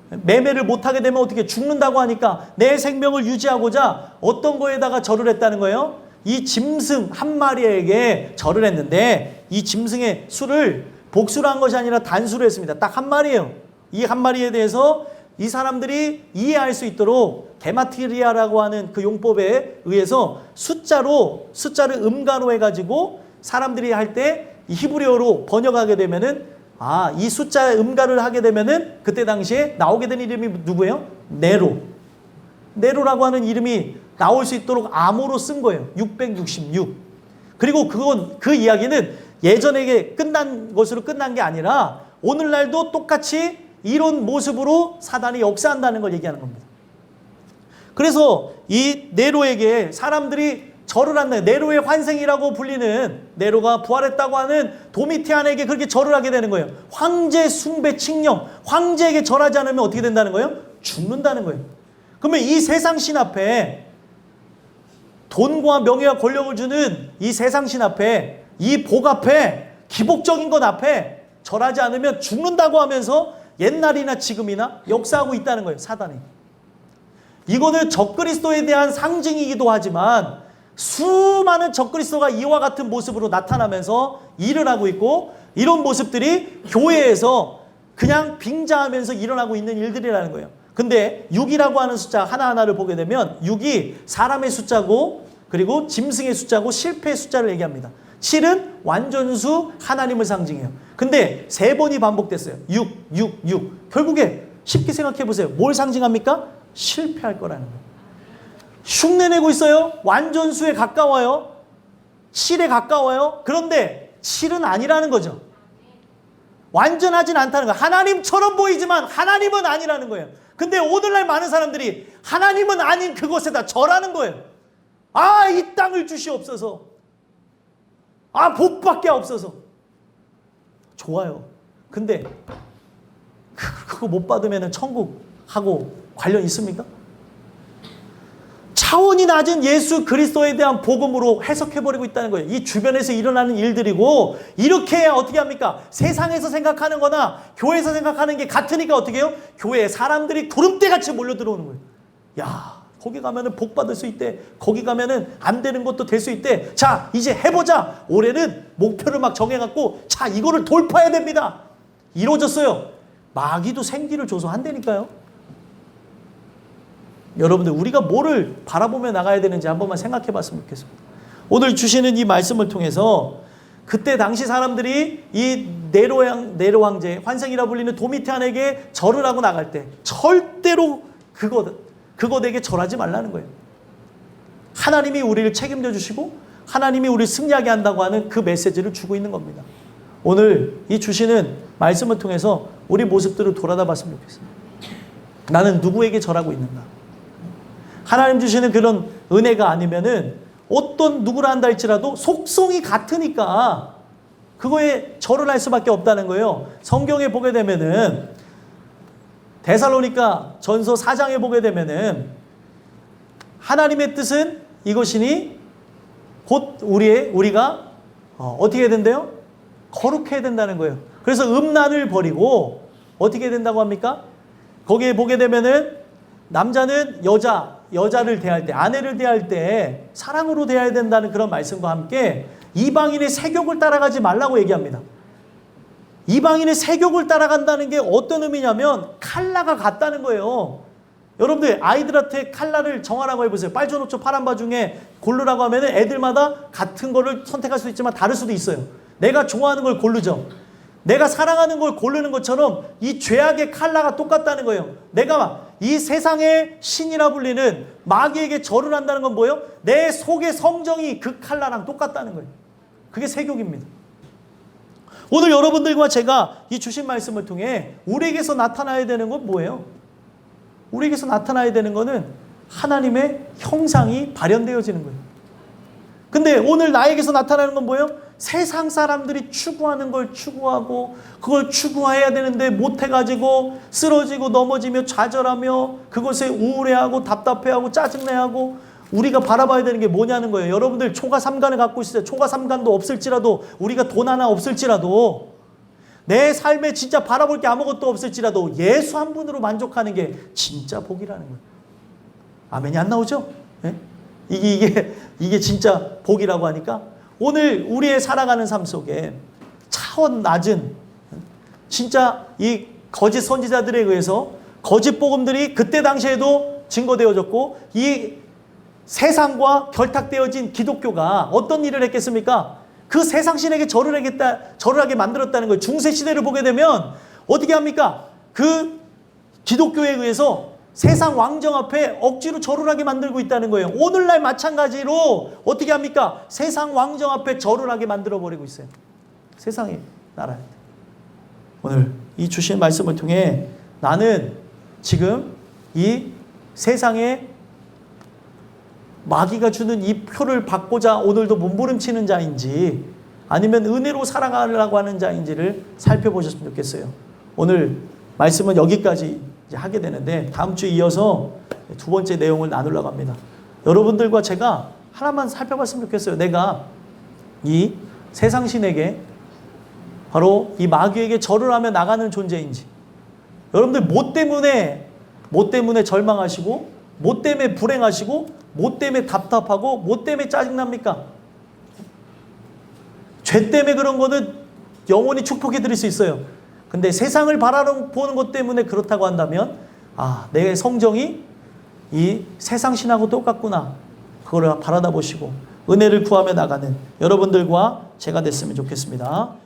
매매를 못하게 되면 어떻게 죽는다고 하니까 내 생명을 유지하고자 어떤 거에다가 절을 했다는 거예요? 이 짐승 한 마리에게 절을 했는데, 이 짐승의 수를 복수로 한 것이 아니라 단수로 했습니다. 딱 한 마리예요. 이 한 마리에 대해서 이 사람들이 이해할 수 있도록 게마트리아라고 하는 그 용법에 의해서 숫자를 음가로 해가지고 사람들이 할 때 히브리어로 번역하게 되면은, 이 숫자 음가를 하게 되면은 그때 당시에 나오게 된 이름이 누구예요? 네로라고 하는 이름이 나올 수 있도록 암호로 쓴 거예요. 666. 그리고 그 이야기는 예전에 끝난 것으로 끝난 게 아니라 오늘날도 똑같이 이런 모습으로 사단이 역사한다는 걸 얘기하는 겁니다. 그래서 이 네로에게 사람들이 절을 한다. 네로의 환생이라고 불리는, 네로가 부활했다고 하는 도미티안에게 그렇게 절을 하게 되는 거예요. 황제 숭배 칙령, 황제에게 절하지 않으면 어떻게 된다는 거예요? 죽는다는 거예요. 그러면 이 세상 신 앞에 돈과 명예와 권력을 주는 이 세상신 앞에, 이 복 앞에, 기복적인 것 앞에 절하지 않으면 죽는다고 하면서 옛날이나 지금이나 역사하고 있다는 거예요. 사단이. 이거는 적그리스도에 대한 상징이기도 하지만 수많은 적그리스도가 이와 같은 모습으로 나타나면서 일을 하고 있고, 이런 모습들이 교회에서 그냥 빙자하면서 일어나고 있는 일들이라는 거예요. 근데 6이라고 하는 숫자 하나하나를 보게 되면 6이 사람의 숫자고, 그리고 짐승의 숫자고, 실패의 숫자를 얘기합니다. 7은 완전수 하나님을 상징해요. 근데 3번이 반복됐어요. 6, 6, 6. 결국에 쉽게 생각해 보세요. 뭘 상징합니까? 실패할 거라는 거예요. 흉내내고 있어요. 완전수에 가까워요. 7에 가까워요. 그런데 7은 아니라는 거죠. 완전하진 않다는 거예요. 하나님처럼 보이지만 하나님은 아니라는 거예요. 근데 오늘날 많은 사람들이 하나님은 아닌 그곳에다 절하는 거예요. 아, 이 땅을 주시옵소서. 아, 복밖에 없어서. 좋아요. 근데 그거 못 받으면 천국하고 관련 있습니까? 차원이 낮은 예수 그리스도에 대한 복음으로 해석해버리고 있다는 거예요. 이 주변에서 일어나는 일들이고, 이렇게 해야 어떻게 합니까? 세상에서 생각하는 거나 교회에서 생각하는 게 같으니까 어떻게 해요? 교회에 사람들이 구름대같이 몰려 들어오는 거예요. 야, 거기 가면은 복 받을 수 있대. 거기 가면은 안 되는 것도 될 수 있대. 자, 이제 해보자. 올해는 목표를 막 정해갖고, 자, 이거를 돌파해야 됩니다. 이루어졌어요. 마귀도 생기를 줘서 한다니까요. 여러분들, 우리가 뭐를 바라보며 나가야 되는지 한 번만 생각해 봤으면 좋겠습니다. 오늘 주시는 이 말씀을 통해서 그때 당시 사람들이 이 네로 황제, 환생이라 불리는 도미티안에게 절을 하고 나갈 때 절대로 그것에게 절하지 말라는 거예요. 하나님이 우리를 책임져 주시고 하나님이 우리를 승리하게 한다고 하는 그 메시지를 주고 있는 겁니다. 오늘 이 주시는 말씀을 통해서 우리 모습들을 돌아다 봤으면 좋겠습니다. 나는 누구에게 절하고 있는가? 하나님 주시는 그런 은혜가 아니면은 어떤 누구라 한다 할지라도 속성이 같으니까 그거에 절을 할 수밖에 없다는 거예요. 성경에 보게 되면은 데살로니가 전서 4장에 보게 되면은 하나님의 뜻은 이것이니 곧 우리가 어떻게 해야 된대요? 거룩해야 된다는 거예요. 그래서 음란을 버리고 어떻게 된다고 합니까? 거기에 보게 되면은 남자는 여자를 대할 때, 아내를 대할 때 사랑으로 대해야 된다는 그런 말씀과 함께 이방인의 세욕을 따라가지 말라고 얘기합니다. 이방인의 세욕을 따라간다는 게 어떤 의미냐면 칼라가 같다는 거예요. 여러분들, 아이들한테 칼라를 정하라고 해보세요. 빨주노초 파란바 중에 고르라고 하면 애들마다 같은 거를 선택할 수도 있지만 다를 수도 있어요. 내가 좋아하는 걸 고르죠. 내가 사랑하는 걸 고르는 것처럼 이 죄악의 칼라가 똑같다는 거예요. 내가 이 세상의 신이라 불리는 마귀에게 절을 한다는 건 뭐예요? 내 속의 성정이 그 칼라랑 똑같다는 거예요. 그게 세욕입니다. 오늘 여러분들과 제가 이 주신 말씀을 통해 우리에게서 나타나야 되는 건 뭐예요? 우리에게서 나타나야 되는 거는 하나님의 형상이 발현되어지는 거예요. 근데 오늘 나에게서 나타나는 건 뭐예요? 세상 사람들이 추구하는 걸 추구하고 그걸 추구해야 되는데 못해가지고 쓰러지고 넘어지며 좌절하며 그것에 우울해하고 답답해하고 짜증내하고 우리가 바라봐야 되는 게 뭐냐는 거예요. 여러분들 초가 삼간을 갖고 있어요. 초가 삼간도 없을지라도 우리가 돈 하나 없을지라도 내 삶에 진짜 바라볼 게 아무것도 없을지라도 예수 한 분으로 만족하는 게 진짜 복이라는 거예요. 아멘이 안 나오죠? 네? 이게 진짜 복이라고 하니까 오늘 우리의 살아가는 삶 속에 차원 낮은 진짜 이 거짓 선지자들에 의해서 거짓 복음들이 그때 당시에도 증거되어졌고 이 세상과 결탁되어진 기독교가 어떤 일을 했겠습니까? 그 세상신에게 절을 하게 만들었다는 거예요. 중세시대를 보게 되면 어떻게 합니까? 그 기독교에 의해서 세상 왕정 앞에 억지로 절을 하게 만들고 있다는 거예요. 오늘날 마찬가지로 어떻게 합니까? 세상 왕정 앞에 절을 하게 만들어버리고 있어요. 세상의 나라에. 오늘 이 주신 말씀을 통해 나는 지금 이 세상에 마귀가 주는 이 표를 받고자 오늘도 몸부림치는 자인지 아니면 은혜로 살아가려고 하는 자인지를 살펴보셨으면 좋겠어요. 오늘 말씀은 여기까지 이제 하게 되는데 다음 주에 이어서 두 번째 내용을 나누려고 합니다. 여러분들과 제가 하나만 살펴봤으면 좋겠어요. 내가 이 세상 신에게 바로 이 마귀에게 절을 하며 나가는 존재인지. 여러분들 뭐 때문에 절망하시고, 뭐 때문에 불행하시고, 뭐 때문에 답답하고, 뭐 때문에 짜증납니까? 죄 때문에 그런 거는 영원히 축복해 드릴 수 있어요. 근데 세상을 바라보는 것 때문에 그렇다고 한다면, 아, 내 성정이 이 세상 신하고 똑같구나. 그걸 바라다 보시고 은혜를 구하며 나가는 여러분들과 제가 됐으면 좋겠습니다.